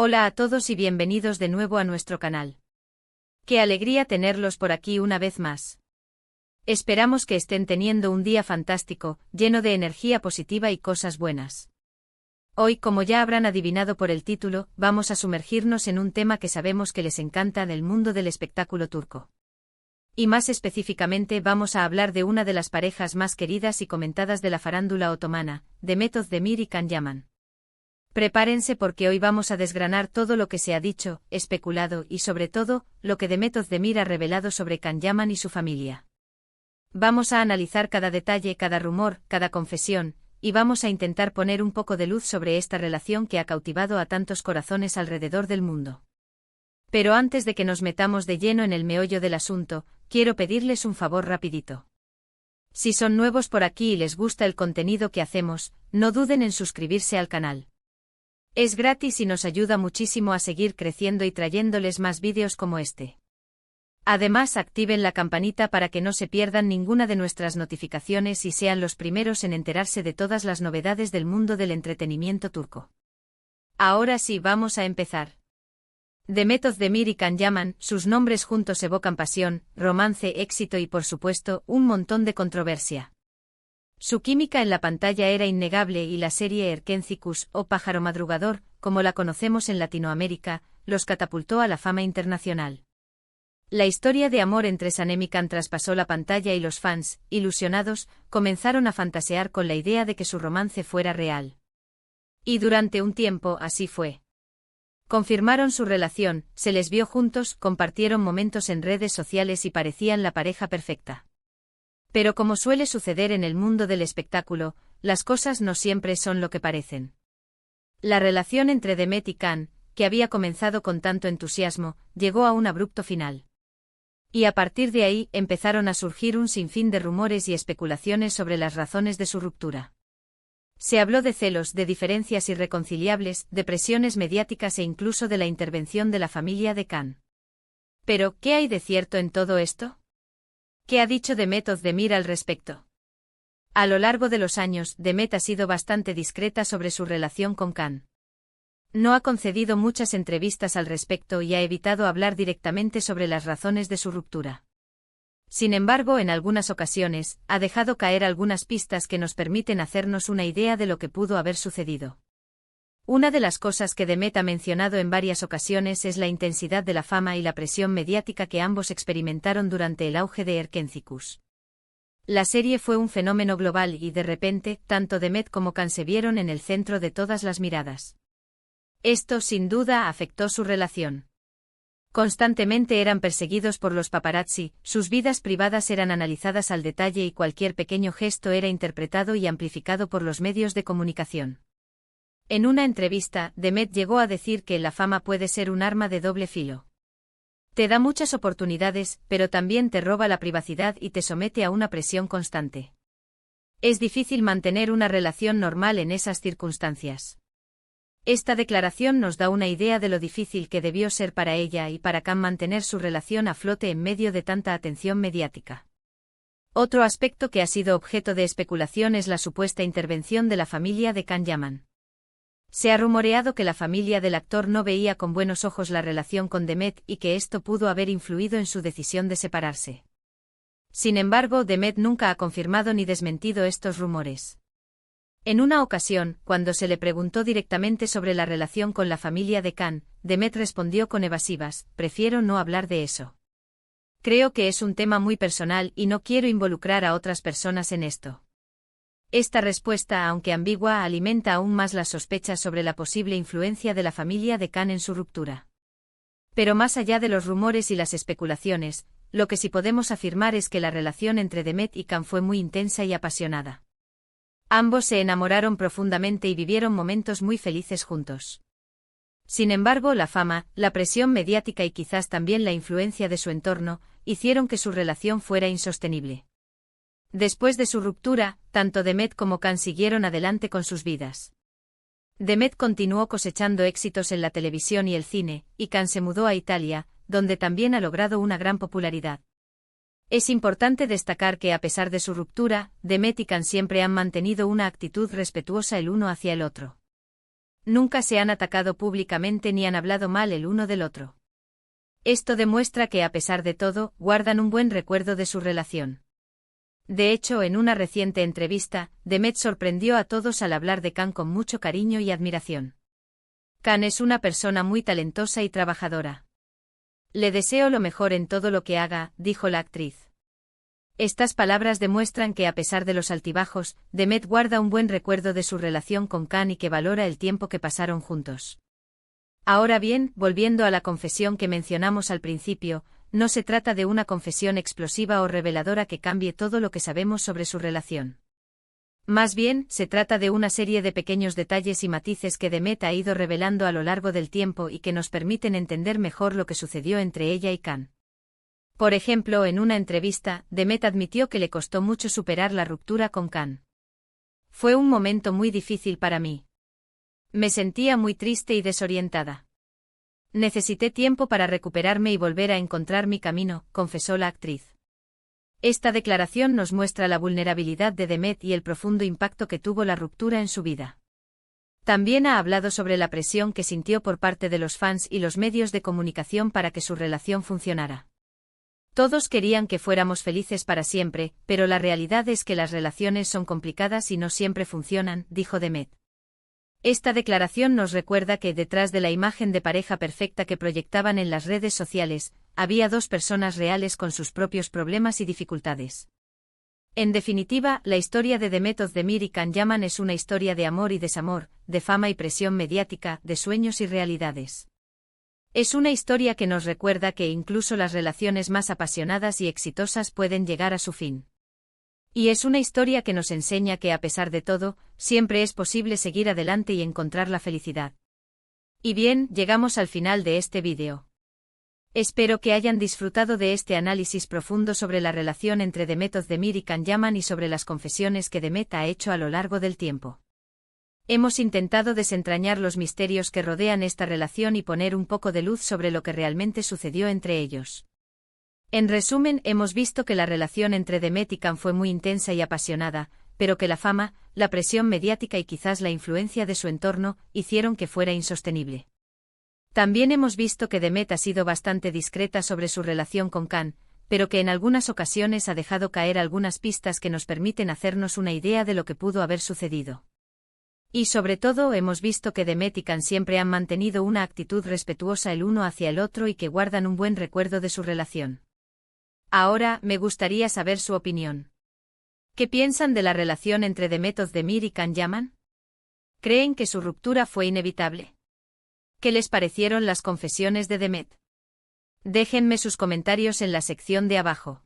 Hola a todos y bienvenidos de nuevo a nuestro canal. Qué alegría tenerlos por aquí una vez más. Esperamos que estén teniendo un día fantástico, lleno de energía positiva y cosas buenas. Hoy, como ya habrán adivinado por el título, vamos a sumergirnos en un tema que sabemos que les encanta del mundo del espectáculo turco. Y más específicamente vamos a hablar de una de las parejas más queridas y comentadas de la farándula otomana, Demet Özdemir y Can Yaman. Prepárense porque hoy vamos a desgranar todo lo que se ha dicho, especulado y sobre todo, lo que Demet Özdemir ha revelado sobre Can Yaman y su familia. Vamos a analizar cada detalle, cada rumor, cada confesión, y vamos a intentar poner un poco de luz sobre esta relación que ha cautivado a tantos corazones alrededor del mundo. Pero antes de que nos metamos de lleno en el meollo del asunto, quiero pedirles un favor rapidito. Si son nuevos por aquí y les gusta el contenido que hacemos, no duden en suscribirse al canal. Es gratis y nos ayuda muchísimo a seguir creciendo y trayéndoles más vídeos como este. Además, activen la campanita para que no se pierdan ninguna de nuestras notificaciones y sean los primeros en enterarse de todas las novedades del mundo del entretenimiento turco. Ahora sí, vamos a empezar. Demet Özdemir y Can Yaman, sus nombres juntos evocan pasión, romance, éxito y por supuesto, un montón de controversia. Su química en la pantalla era innegable y la serie Erkencikus, o Pájaro Madrugador, como la conocemos en Latinoamérica, los catapultó a la fama internacional. La historia de amor entre Sanem y Can traspasó la pantalla y los fans, ilusionados, comenzaron a fantasear con la idea de que su romance fuera real. Y durante un tiempo así fue. Confirmaron su relación, se les vio juntos, compartieron momentos en redes sociales y parecían la pareja perfecta. Pero como suele suceder en el mundo del espectáculo, las cosas no siempre son lo que parecen. La relación entre Demet y Can, que había comenzado con tanto entusiasmo, llegó a un abrupto final. Y a partir de ahí empezaron a surgir un sinfín de rumores y especulaciones sobre las razones de su ruptura. Se habló de celos, de diferencias irreconciliables, de presiones mediáticas e incluso de la intervención de la familia de Can. Pero, ¿qué hay de cierto en todo esto? ¿Qué ha dicho Demet Özdemir al respecto? A lo largo de los años, Demet ha sido bastante discreta sobre su relación con Can. No ha concedido muchas entrevistas al respecto y ha evitado hablar directamente sobre las razones de su ruptura. Sin embargo, en algunas ocasiones, ha dejado caer algunas pistas que nos permiten hacernos una idea de lo que pudo haber sucedido. Una de las cosas que Demet ha mencionado en varias ocasiones es la intensidad de la fama y la presión mediática que ambos experimentaron durante el auge de Erkencikus. La serie fue un fenómeno global y de repente, tanto Demet como Can se vieron en el centro de todas las miradas. Esto, sin duda, afectó su relación. Constantemente eran perseguidos por los paparazzi, sus vidas privadas eran analizadas al detalle y cualquier pequeño gesto era interpretado y amplificado por los medios de comunicación. En una entrevista, Demet llegó a decir que la fama puede ser un arma de doble filo. Te da muchas oportunidades, pero también te roba la privacidad y te somete a una presión constante. Es difícil mantener una relación normal en esas circunstancias. Esta declaración nos da una idea de lo difícil que debió ser para ella y para Can mantener su relación a flote en medio de tanta atención mediática. Otro aspecto que ha sido objeto de especulación es la supuesta intervención de la familia de Can Yaman. Se ha rumoreado que la familia del actor no veía con buenos ojos la relación con Demet y que esto pudo haber influido en su decisión de separarse. Sin embargo, Demet nunca ha confirmado ni desmentido estos rumores. En una ocasión, cuando se le preguntó directamente sobre la relación con la familia de Can, Demet respondió con evasivas: prefiero no hablar de eso. Creo que es un tema muy personal y no quiero involucrar a otras personas en esto. Esta respuesta, aunque ambigua, alimenta aún más las sospechas sobre la posible influencia de la familia de Can en su ruptura. Pero más allá de los rumores y las especulaciones, lo que sí podemos afirmar es que la relación entre Demet y Can fue muy intensa y apasionada. Ambos se enamoraron profundamente y vivieron momentos muy felices juntos. Sin embargo, la fama, la presión mediática y quizás también la influencia de su entorno, hicieron que su relación fuera insostenible. Después de su ruptura, tanto Demet como Can siguieron adelante con sus vidas. Demet continuó cosechando éxitos en la televisión y el cine, y Can se mudó a Italia, donde también ha logrado una gran popularidad. Es importante destacar que a pesar de su ruptura, Demet y Can siempre han mantenido una actitud respetuosa el uno hacia el otro. Nunca se han atacado públicamente ni han hablado mal el uno del otro. Esto demuestra que a pesar de todo, guardan un buen recuerdo de su relación. De hecho, en una reciente entrevista, Demet sorprendió a todos al hablar de Khan con mucho cariño y admiración. Khan es una persona muy talentosa y trabajadora. Le deseo lo mejor en todo lo que haga, dijo la actriz. Estas palabras demuestran que a pesar de los altibajos, Demet guarda un buen recuerdo de su relación con Khan y que valora el tiempo que pasaron juntos. Ahora bien, volviendo a la confesión que mencionamos al principio, no se trata de una confesión explosiva o reveladora que cambie todo lo que sabemos sobre su relación. Más bien, se trata de una serie de pequeños detalles y matices que Demet ha ido revelando a lo largo del tiempo y que nos permiten entender mejor lo que sucedió entre ella y Khan. Por ejemplo, en una entrevista, Demet admitió que le costó mucho superar la ruptura con Khan. Fue un momento muy difícil para mí. Me sentía muy triste y desorientada. Necesité tiempo para recuperarme y volver a encontrar mi camino, confesó la actriz. Esta declaración nos muestra la vulnerabilidad de Demet y el profundo impacto que tuvo la ruptura en su vida. También ha hablado sobre la presión que sintió por parte de los fans y los medios de comunicación para que su relación funcionara. Todos querían que fuéramos felices para siempre, pero la realidad es que las relaciones son complicadas y no siempre funcionan, dijo Demet. Esta declaración nos recuerda que detrás de la imagen de pareja perfecta que proyectaban en las redes sociales, había dos personas reales con sus propios problemas y dificultades. En definitiva, la historia de Demet Özdemir y Can Yaman es una historia de amor y desamor, de fama y presión mediática, de sueños y realidades. Es una historia que nos recuerda que incluso las relaciones más apasionadas y exitosas pueden llegar a su fin. Y es una historia que nos enseña que a pesar de todo, siempre es posible seguir adelante y encontrar la felicidad. Y bien, llegamos al final de este vídeo. Espero que hayan disfrutado de este análisis profundo sobre la relación entre Demet Özdemir y Can Yaman y sobre las confesiones que Demet ha hecho a lo largo del tiempo. Hemos intentado desentrañar los misterios que rodean esta relación y poner un poco de luz sobre lo que realmente sucedió entre ellos. En resumen, hemos visto que la relación entre Demet y Can fue muy intensa y apasionada, pero que la fama, la presión mediática y quizás la influencia de su entorno, hicieron que fuera insostenible. También hemos visto que Demet ha sido bastante discreta sobre su relación con Can, pero que en algunas ocasiones ha dejado caer algunas pistas que nos permiten hacernos una idea de lo que pudo haber sucedido. Y sobre todo hemos visto que Demet y Can siempre han mantenido una actitud respetuosa el uno hacia el otro y que guardan un buen recuerdo de su relación. Ahora, me gustaría saber su opinión. ¿Qué piensan de la relación entre Demet Özdemir y Can Yaman? ¿Creen que su ruptura fue inevitable? ¿Qué les parecieron las confesiones de Demet? Déjenme sus comentarios en la sección de abajo.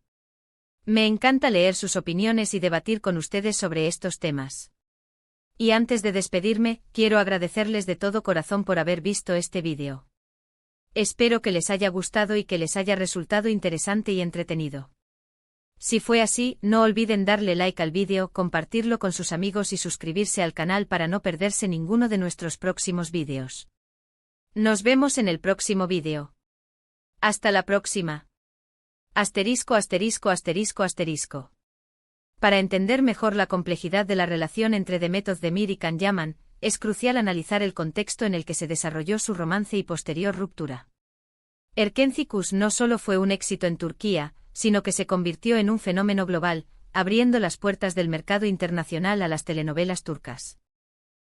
Me encanta leer sus opiniones y debatir con ustedes sobre estos temas. Y antes de despedirme, quiero agradecerles de todo corazón por haber visto este vídeo. Espero que les haya gustado y que les haya resultado interesante y entretenido. Si fue así, no olviden darle like al vídeo, compartirlo con sus amigos y suscribirse al canal para no perderse ninguno de nuestros próximos vídeos. Nos vemos en el próximo vídeo. Hasta la próxima. Asterisco asterisco asterisco asterisco. Para entender mejor la complejidad de la relación entre Demet Özdemir y Can Yaman, es crucial analizar el contexto en el que se desarrolló su romance y posterior ruptura. Erkenci no solo fue un éxito en Turquía, sino que se convirtió en un fenómeno global, abriendo las puertas del mercado internacional a las telenovelas turcas.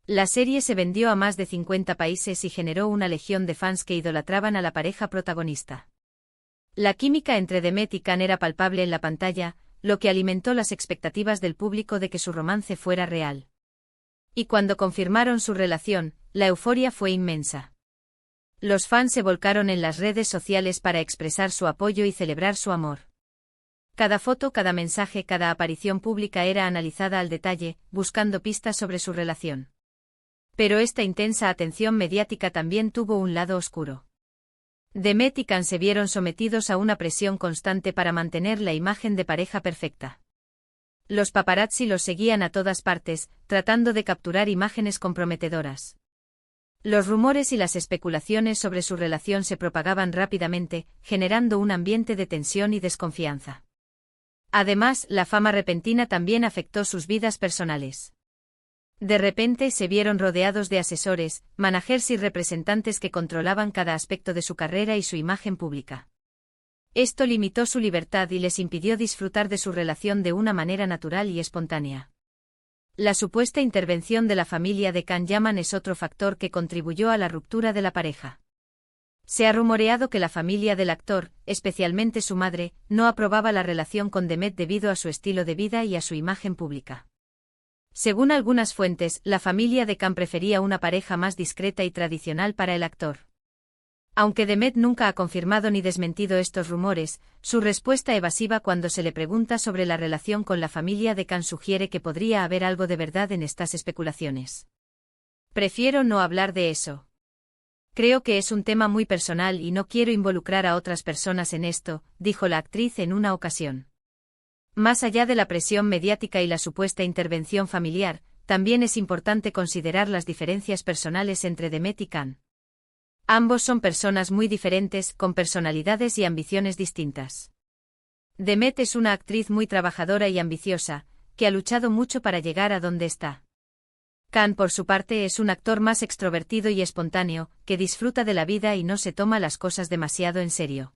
La serie se vendió a más de 50 países y generó una legión de fans que idolatraban a la pareja protagonista. La química entre Demet y Can era palpable en la pantalla, lo que alimentó las expectativas del público de que su romance fuera real. Y cuando confirmaron su relación, la euforia fue inmensa. Los fans se volcaron en las redes sociales para expresar su apoyo y celebrar su amor. Cada foto, cada mensaje, cada aparición pública era analizada al detalle, buscando pistas sobre su relación. Pero esta intensa atención mediática también tuvo un lado oscuro. Demet y Can se vieron sometidos a una presión constante para mantener la imagen de pareja perfecta. Los paparazzi los seguían a todas partes, tratando de capturar imágenes comprometedoras. Los rumores y las especulaciones sobre su relación se propagaban rápidamente, generando un ambiente de tensión y desconfianza. Además, la fama repentina también afectó sus vidas personales. De repente se vieron rodeados de asesores, managers y representantes que controlaban cada aspecto de su carrera y su imagen pública. Esto limitó su libertad y les impidió disfrutar de su relación de una manera natural y espontánea. La supuesta intervención de la familia de Can Yaman es otro factor que contribuyó a la ruptura de la pareja. Se ha rumoreado que la familia del actor, especialmente su madre, no aprobaba la relación con Demet debido a su estilo de vida y a su imagen pública. Según algunas fuentes, la familia de Can prefería una pareja más discreta y tradicional para el actor. Aunque Demet nunca ha confirmado ni desmentido estos rumores, su respuesta evasiva cuando se le pregunta sobre la relación con la familia de Can sugiere que podría haber algo de verdad en estas especulaciones. Prefiero no hablar de eso. Creo que es un tema muy personal y no quiero involucrar a otras personas en esto, dijo la actriz en una ocasión. Más allá de la presión mediática y la supuesta intervención familiar, también es importante considerar las diferencias personales entre Demet y Can. Ambos son personas muy diferentes, con personalidades y ambiciones distintas. Demet es una actriz muy trabajadora y ambiciosa, que ha luchado mucho para llegar a donde está. Can, por su parte, es un actor más extrovertido y espontáneo, que disfruta de la vida y no se toma las cosas demasiado en serio.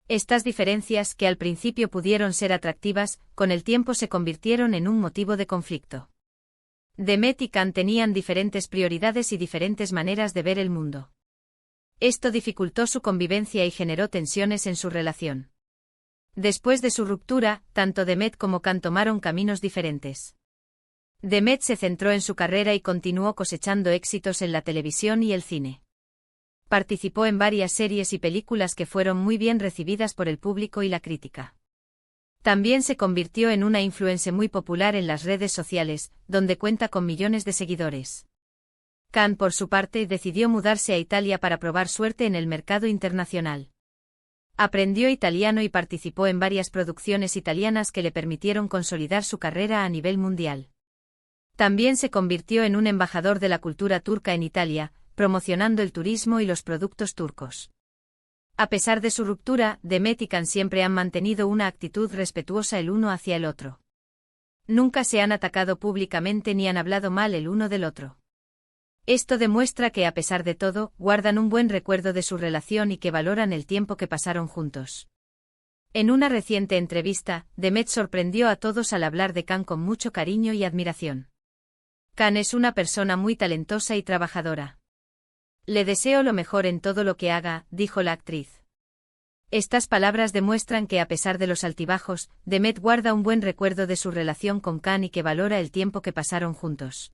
Estas diferencias, que al principio pudieron ser atractivas, con el tiempo se convirtieron en un motivo de conflicto. Demet y Can tenían diferentes prioridades y diferentes maneras de ver el mundo. Esto dificultó su convivencia y generó tensiones en su relación. Después de su ruptura, tanto Demet como Can tomaron caminos diferentes. Demet se centró en su carrera y continuó cosechando éxitos en la televisión y el cine. Participó en varias series y películas que fueron muy bien recibidas por el público y la crítica. También se convirtió en una influencer muy popular en las redes sociales, donde cuenta con millones de seguidores. Can, por su parte, decidió mudarse a Italia para probar suerte en el mercado internacional. Aprendió italiano y participó en varias producciones italianas que le permitieron consolidar su carrera a nivel mundial. También se convirtió en un embajador de la cultura turca en Italia, promocionando el turismo y los productos turcos. A pesar de su ruptura, Demet y Can siempre han mantenido una actitud respetuosa el uno hacia el otro. Nunca se han atacado públicamente ni han hablado mal el uno del otro. Esto demuestra que, a pesar de todo, guardan un buen recuerdo de su relación y que valoran el tiempo que pasaron juntos. En una reciente entrevista, Demet sorprendió a todos al hablar de Can con mucho cariño y admiración. Can es una persona muy talentosa y trabajadora. Le deseo lo mejor en todo lo que haga, dijo la actriz. Estas palabras demuestran que, a pesar de los altibajos, Demet guarda un buen recuerdo de su relación con Can y que valora el tiempo que pasaron juntos.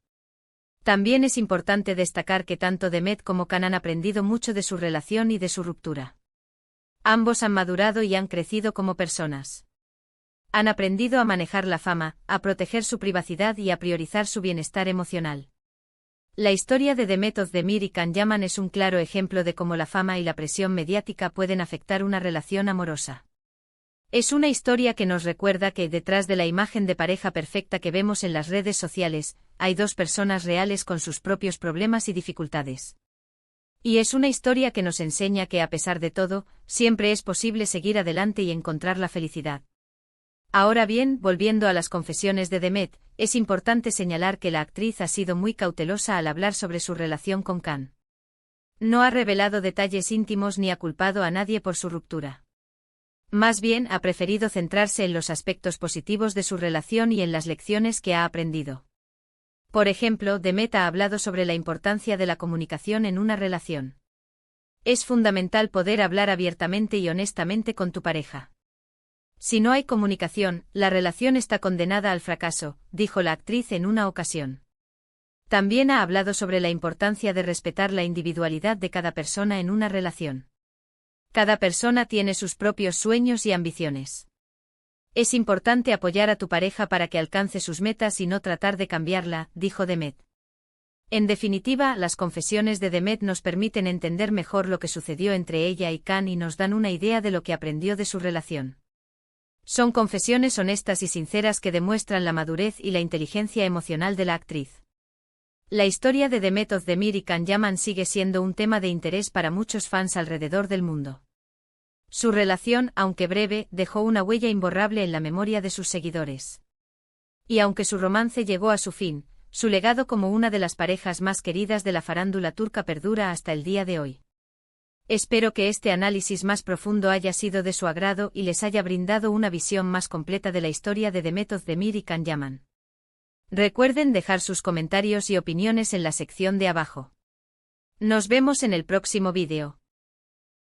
También es importante destacar que tanto Demet como Can han aprendido mucho de su relación y de su ruptura. Ambos han madurado y han crecido como personas. Han aprendido a manejar la fama, a proteger su privacidad y a priorizar su bienestar emocional. La historia de Demet Özdemir y Can Yaman es un claro ejemplo de cómo la fama y la presión mediática pueden afectar una relación amorosa. Es una historia que nos recuerda que detrás de la imagen de pareja perfecta que vemos en las redes sociales, hay dos personas reales con sus propios problemas y dificultades. Y es una historia que nos enseña que, a pesar de todo, siempre es posible seguir adelante y encontrar la felicidad. Ahora bien, volviendo a las confesiones de Demet, es importante señalar que la actriz ha sido muy cautelosa al hablar sobre su relación con Can. No ha revelado detalles íntimos ni ha culpado a nadie por su ruptura. Más bien ha preferido centrarse en los aspectos positivos de su relación y en las lecciones que ha aprendido. Por ejemplo, Demet ha hablado sobre la importancia de la comunicación en una relación. Es fundamental poder hablar abiertamente y honestamente con tu pareja. Si no hay comunicación, la relación está condenada al fracaso, dijo la actriz en una ocasión. También ha hablado sobre la importancia de respetar la individualidad de cada persona en una relación. Cada persona tiene sus propios sueños y ambiciones. Es importante apoyar a tu pareja para que alcance sus metas y no tratar de cambiarla, dijo Demet. En definitiva, las confesiones de Demet nos permiten entender mejor lo que sucedió entre ella y Can y nos dan una idea de lo que aprendió de su relación. Son confesiones honestas y sinceras que demuestran la madurez y la inteligencia emocional de la actriz. La historia de Demet Özdemir y Can Yaman sigue siendo un tema de interés para muchos fans alrededor del mundo. Su relación, aunque breve, dejó una huella imborrable en la memoria de sus seguidores. Y aunque su romance llegó a su fin, su legado como una de las parejas más queridas de la farándula turca perdura hasta el día de hoy. Espero que este análisis más profundo haya sido de su agrado y les haya brindado una visión más completa de la historia de Demet Özdemir y Can Yaman. Recuerden dejar sus comentarios y opiniones en la sección de abajo. Nos vemos en el próximo vídeo.